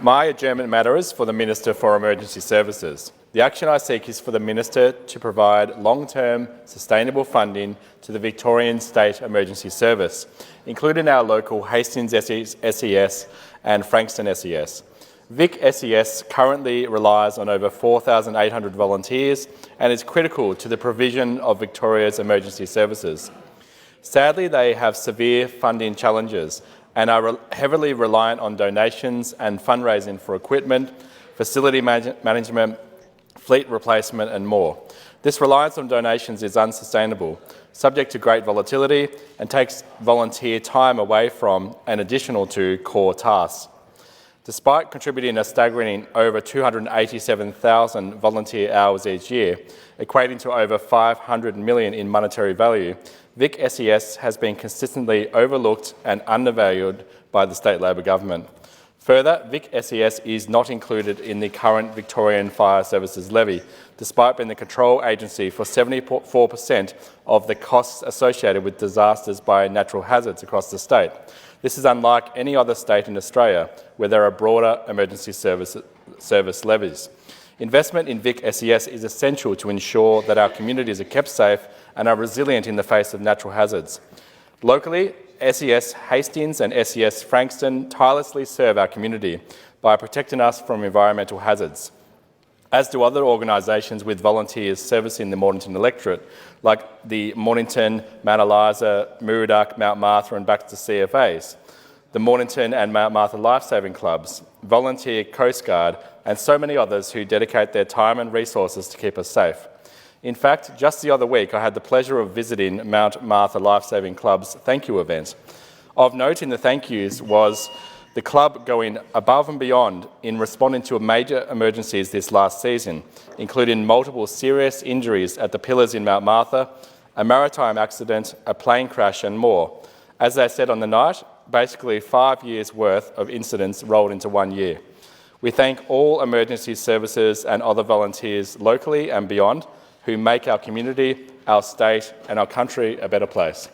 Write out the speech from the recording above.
My adjournment matter is for the Minister for Emergency Services. The action I seek is for the Minister to provide long-term, sustainable funding to the Victorian State Emergency Service, including our local Hastings SES and Frankston SES. Vic SES currently relies on over 4,800 volunteers and is critical to the provision of Victoria's emergency services. Sadly, they have severe funding challenges and are heavily reliant on donations and fundraising for equipment, facility management, fleet replacement and more. This reliance on donations is unsustainable, subject to great volatility, and takes volunteer time away from and additional to core tasks. Despite contributing a staggering over 287,000 volunteer hours each year, equating to over 500 million in monetary value, Vic SES has been consistently overlooked and undervalued by the state Labor government. Further, Vic SES is not included in the current Victorian Fire Services levy, despite being the control agency for 74% of the costs associated with disasters by natural hazards across the state. This is unlike any other state in Australia where there are broader emergency service levies. Investment in Vic SES is essential to ensure that our communities are kept safe and are resilient in the face of natural hazards. Locally, SES Hastings and SES Frankston tirelessly serve our community by protecting us from environmental hazards, as do other organisations with volunteers servicing the Mornington electorate, like the Mornington, Mount Eliza, Muriduck, Mount Martha and Baxter CFAs, the Mornington and Mount Martha Lifesaving Clubs, Volunteer Coast Guard and so many others who dedicate their time and resources to keep us safe. In fact, just the other week I had the pleasure of visiting Mount Martha Lifesaving Club's thank you event. Of note in the thank yous was the club going above and beyond in responding to major emergencies this last season, including multiple serious injuries at the pillars in Mount Martha, a maritime accident, a plane crash and more. As they said on the night, basically 5 years' worth of incidents rolled into 1 year. We thank all emergency services and other volunteers locally and beyond who make our community, our state and our country a better place.